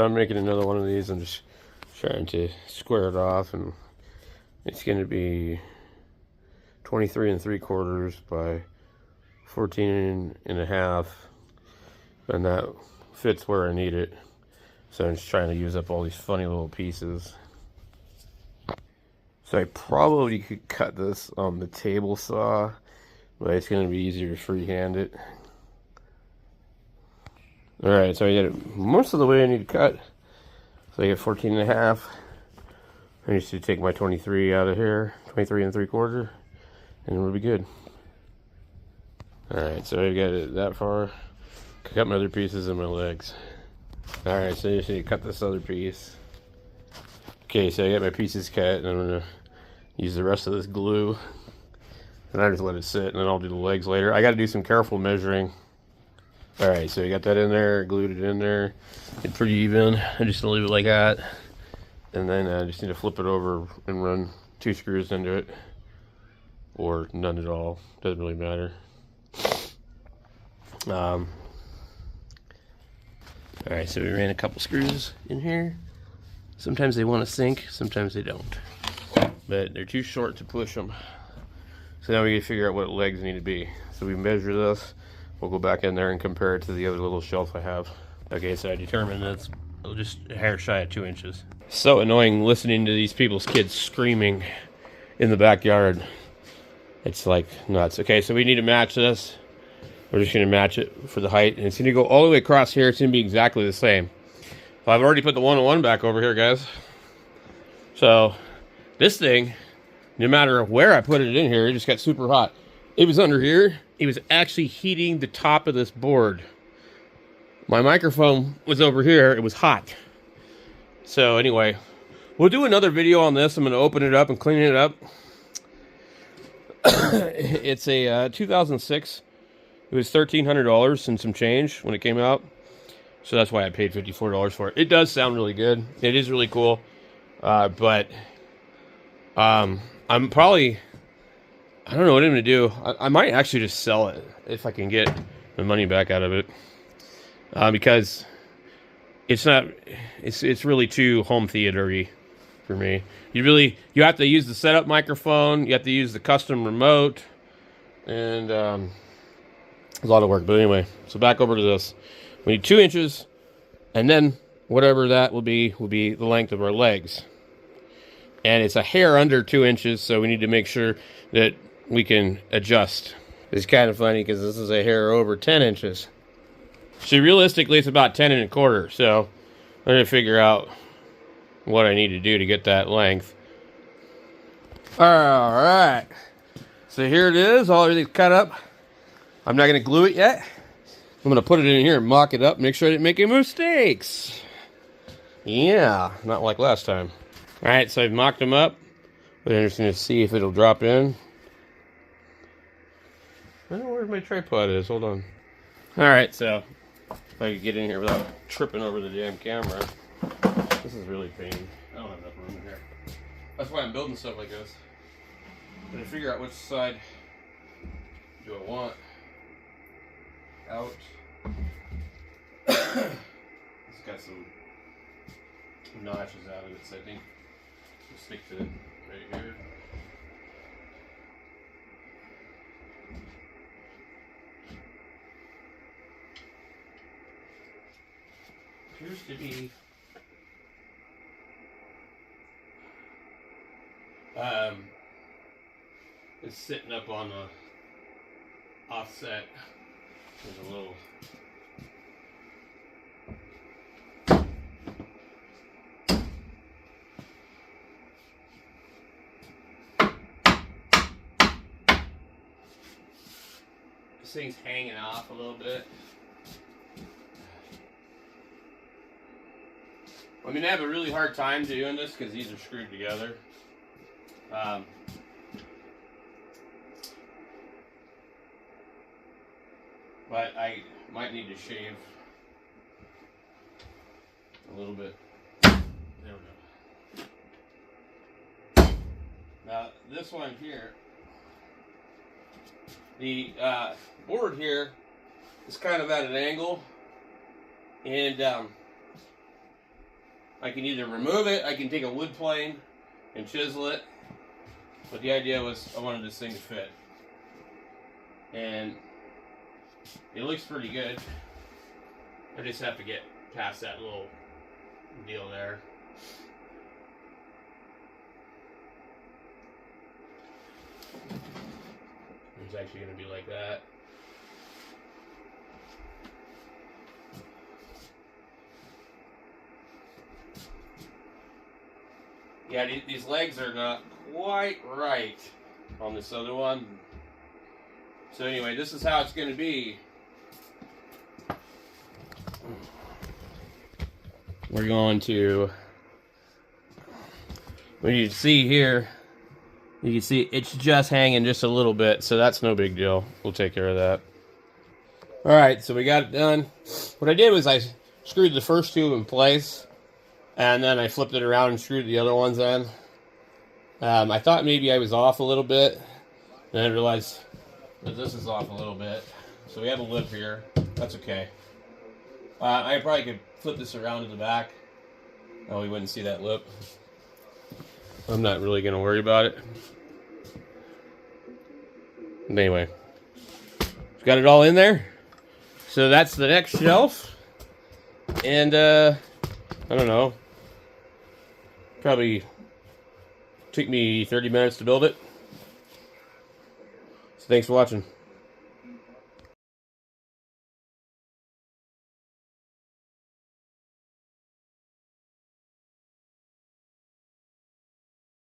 I'm making another one of these. I'm just trying to square it off, and it's going to be 23 3/4 by 14 and a half, and that fits where I need it. So I'm just trying to use up all these funny little pieces. So I probably could cut this on the table saw, but it's going to be easier to freehand it. Alright, so I get it most of the way I need to cut. So I get 14 and a half. I need to take my 23 out of here, 23 3/4, and we'll be good. Alright, so I got it that far. Cut my other pieces and my legs. Alright, so I just need to cut this other piece. Okay, so I got my pieces cut, and I'm going to use the rest of this glue. And I just let it sit, and then I'll do the legs later. I got to do some careful measuring. Alright, so you got that in there, glued it in there. It's pretty even. I'm just going to leave it like that. And then I just need to flip it over and run 2 screws into it. Or none at all. Doesn't really matter. Alright, so we ran a couple screws in here. Sometimes they want to sink, sometimes they don't. But they're too short to push them. So now we gotta figure out what legs need to be. So we measure this. We'll go back in there and compare it to the other little shelf I have. Okay, so I determined that's just a hair shy of 2 inches. So annoying listening to these people's kids screaming in the backyard. It's like nuts. Okay, so we need to match this. We're just gonna match it for the height. And it's gonna go all the way across here. It's gonna be exactly the same. Well, I've already put the 101 back over here, guys. So this thing, no matter where I put it in here, it just got super hot. It was under here. It was actually heating the top of this board. My microphone was over here. It was hot. So anyway, we'll do another video on this. I'm going to open it up and clean it up. It's a 2006. It was $1,300 and some change when it came out. So that's why I paid $54 for it. It does sound really good. It is really cool. But I'm probably, I don't know what I'm going to do. I might actually just sell it if I can get the money back out of it. Because it's not, it's really too home theater-y for me. You have to use the setup microphone. You have to use the custom remote. And it's a lot of work. But anyway, so back over to this. We need 2 inches, and then whatever that will be the length of our legs. And it's a hair under 2 inches, so we need to make sure that we can adjust. It's kind of funny because this is a hair over 10 inches. So realistically, it's about 10 1/4. So I'm going to figure out what I need to do to get that length. All right. So here it is. All everything's cut up. I'm not going to glue it yet. I'm going to put it in here and mock it up, make sure I didn't make any mistakes. Yeah, not like last time. All right, so I've mocked them up. But I'm just going to see if it'll drop in. I don't know where my tripod is. Hold on. All right, so if I could get in here without tripping over the damn camera. This is really a pain. I don't have enough room in here. That's why I'm building stuff like this. I'm going to figure out which side do I want out. It's got some notches out of it, so I think we'll stick to it right here. Appears to be it's sitting up on a offset. There's a little this thing's hanging off a little bit. I'm gonna have a really hard time doing this because these are screwed together. But I might need to shave a little bit. There we go. Now this one here, the board here is kind of at an angle, and I can either remove it, I can take a wood plane and chisel it, but the idea was I wanted this thing to fit. And it looks pretty good. I just have to get past that little deal there. It's actually going to be like that. Yeah, these legs are not quite right on this other one. So anyway, this is how it's going to be. We're going to, when you see here, you can see it's just hanging just a little bit, so that's no big deal. We'll take care of that. Alright, so we got it done. What I did was I screwed the first two in place, and then I flipped it around and screwed the other ones in. I thought maybe I was off a little bit, and I realized that this is off a little bit. So we have a lip here. That's okay. I probably could flip this around to the back. Oh, we wouldn't see that lip. I'm not really going to worry about it. But anyway, got it all in there. So that's the next shelf. And, I don't know. Probably took me 30 minutes to build it. So thanks for watching.